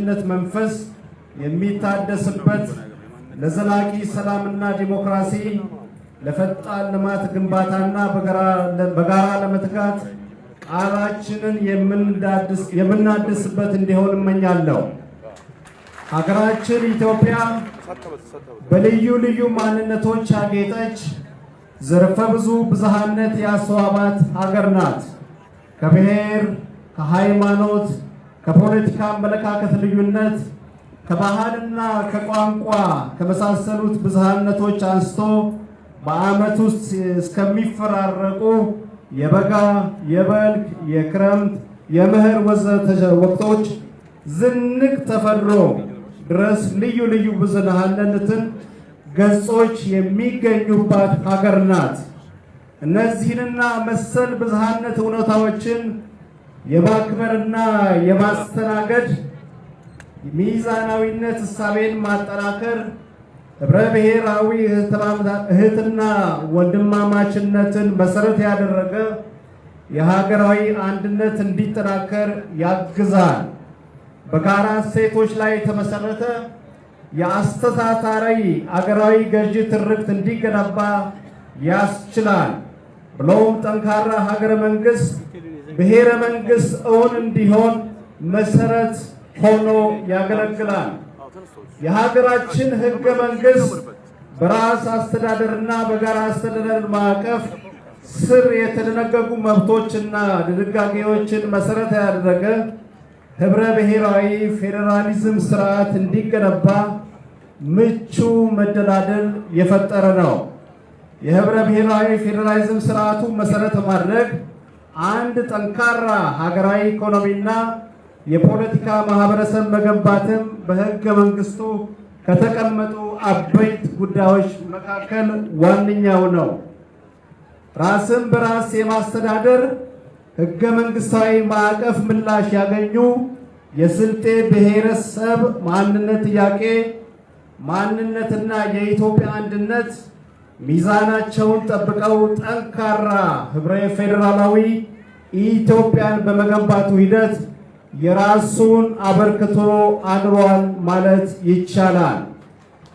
ወንድማማችነት መንፈስ የሚታደስበት ለዘላቂ ሰላምና ዲሞክራሲ ለፈጣን ልማት ግንባታና በጋራ ለመትጋት ቃላችንን የምናድስበት እንዲሆን እመኛለሁ። ሀገራችን ኢትዮጵያ በልዩ ልዩ ማንነቶች ያጌጠች ዘርፈ ብዙ ብዝሃነት ያስተዋባት ሀገር ናት። ከብሔር፣ ከሃይማኖት፣ ከፖለቲካ አመለካከት ልዩነት፣ ከባህልና ከቋንቋ ከመሳሰሉት ብዝሃነቶች አንስቶ በዓመት ውስጥ እስከሚፈራረቁ የበጋ፣ የበልግ፣ የክረምት፣ የመኸር ወዘተ ወቅቶች ዝንቅ ተፈጥሮ ድረስ ልዩ ልዩ ብዝሃነትን ገጾች የሚገኙባት ሀገር ናት። እነዚህንና መሰል ብዝሃነት እውነታዎችን የማክበርና የማስተናገድ ሚዛናዊነት እሳቤን ማጠናከር ህብረ ብሔራዊ እህትና ወንድማማችነትን መሰረት ያደረገ የሀገራዊ አንድነት እንዲጠናከር ያግዛል። በጋራ እሴቶች ላይ የተመሰረተ የአስተሳሳሪ አገራዊ ገዢ ትርክት እንዲገነባ ያስችላል። ብሎም ጠንካራ ሀገረ መንግስት ብሔረ መንግስት እውን እንዲሆን መሰረት ሆኖ ያገለግላል። የሀገራችን ህገ መንግስት በራስ አስተዳደርና በጋራ አስተዳደር ማዕቀፍ ስር የተደነገጉ መብቶችና ድንጋጌዎችን መሰረት ያደረገ ህብረ ብሔራዊ ፌዴራሊዝም ስርዓት እንዲገነባ ምቹ መደላደል የፈጠረ ነው። የህብረ ብሔራዊ ፌዴራሊዝም ስርዓቱ መሰረት ማድረግ አንድ ጠንካራ ሀገራዊ ኢኮኖሚና የፖለቲካ ማህበረሰብ መገንባትም በህገ መንግስቱ ከተቀመጡ አበይት ጉዳዮች መካከል ዋነኛው ነው። ራስን በራስ የማስተዳደር ህገ መንግስታዊ ማዕቀፍ ምላሽ ያገኙ የስልጤ ብሔረሰብ ማንነት ጥያቄ ማንነትና የኢትዮጵያ አንድነት ሚዛናቸውን ጠብቀው ጠንካራ ህብረ ፌዴራላዊ ኢትዮጵያን በመገንባቱ ሂደት የራሱን አበርክቶ አድሯል ማለት ይቻላል።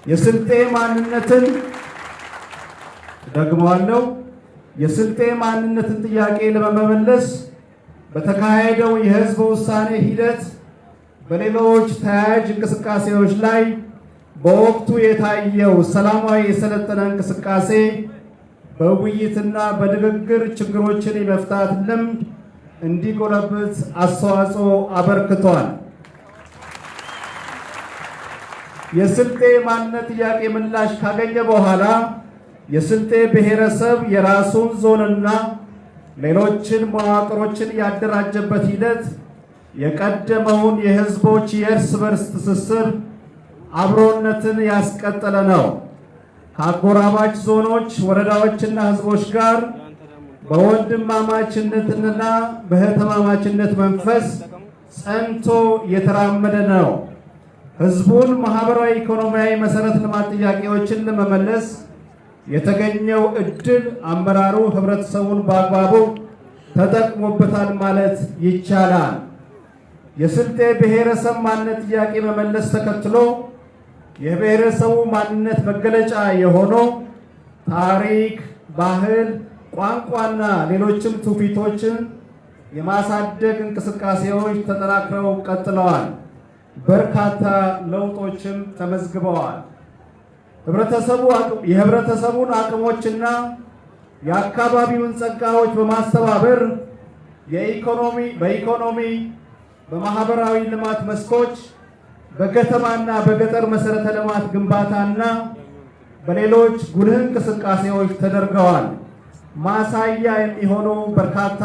የስልጤ ማንነትን ደግመዋለሁ፣ የስልጤ ማንነትን ጥያቄ ለመመለስ በተካሄደው የህዝብ ውሳኔ ሂደት በሌሎች ተያያዥ እንቅስቃሴዎች ላይ በወቅቱ የታየው ሰላማዊ የሰለጠነ እንቅስቃሴ በውይይትና በንግግር ችግሮችን የመፍታት ልምድ እንዲጎለብት አስተዋጽኦ አበርክቷል። የስልጤ ማንነት ጥያቄ ምላሽ ካገኘ በኋላ የስልጤ ብሔረሰብ የራሱን ዞንና ሌሎችን መዋቅሮችን ያደራጀበት ሂደት የቀደመውን የህዝቦች የእርስ በርስ ትስስር አብሮነትን ያስቀጠለ ነው። ከአጎራባች ዞኖች፣ ወረዳዎችና ህዝቦች ጋር በወንድማማችነትና በእህትማማችነት መንፈስ ጸንቶ የተራመደ ነው። ህዝቡን ማህበራዊ፣ ኢኮኖሚያዊ መሰረተ ልማት ጥያቄዎችን ለመመለስ የተገኘው እድል አመራሩ ህብረተሰቡን በአግባቡ ተጠቅሞበታል ማለት ይቻላል። የስልጤ ብሔረሰብ ማንነት ጥያቄ መመለስ ተከትሎ የብሔረሰቡ ማንነት መገለጫ የሆነው ታሪክ፣ ባህል፣ ቋንቋና ሌሎችም ትውፊቶችን የማሳደግ እንቅስቃሴዎች ተጠናክረው ቀጥለዋል። በርካታ ለውጦችም ተመዝግበዋል። የህብረተሰቡን አቅሞችና የአካባቢውን ጸጋዎች በማስተባበር በኢኮኖሚ፣ በማህበራዊ ልማት መስኮች፣ በከተማና በገጠር መሰረተ ልማት ግንባታና በሌሎች ጉልህ እንቅስቃሴዎች ተደርገዋል። ማሳያ የሚሆኑ በርካታ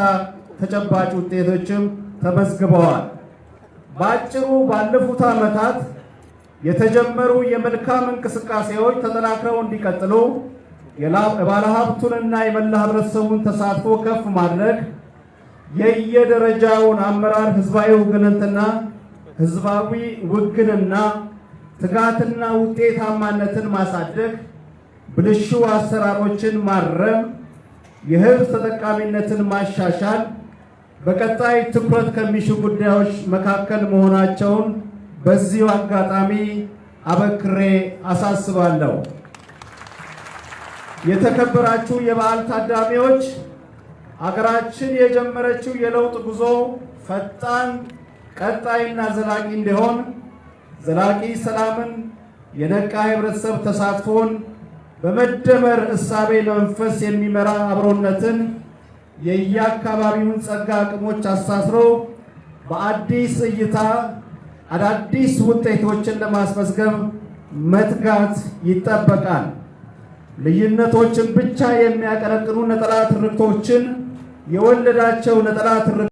ተጨባጭ ውጤቶችም ተመዝግበዋል። በአጭሩ ባለፉት ዓመታት የተጀመሩ የመልካም እንቅስቃሴዎች ተጠናክረው እንዲቀጥሉ የባለሀብቱንና የመላ ህብረተሰቡን ተሳትፎ ከፍ ማድረግ፣ የየደረጃውን አመራር ህዝባዊ ውግንና ትጋትና ውጤታማነትን ማሳደግ፣ ብልሹ አሰራሮችን ማረም፣ የህዝብ ተጠቃሚነትን ማሻሻል በቀጣይ ትኩረት ከሚሹ ጉዳዮች መካከል መሆናቸውን በዚሁ አጋጣሚ አበክሬ አሳስባለሁ። የተከበራችሁ የበዓል ታዳሚዎች፣ አገራችን የጀመረችው የለውጥ ጉዞ ፈጣን፣ ቀጣይና ዘላቂ እንዲሆን ዘላቂ ሰላምን፣ የነቃ ህብረተሰብ ተሳትፎን፣ በመደመር እሳቤ መንፈስ የሚመራ አብሮነትን፣ የየአካባቢውን ጸጋ አቅሞች አሳስሮ በአዲስ እይታ አዳዲስ ውጤቶችን ለማስመዝገብ መትጋት ይጠበቃል። ልዩነቶችን ብቻ የሚያቀነቅኑ ነጠላ ትርክቶችን የወለዳቸው ነጠላ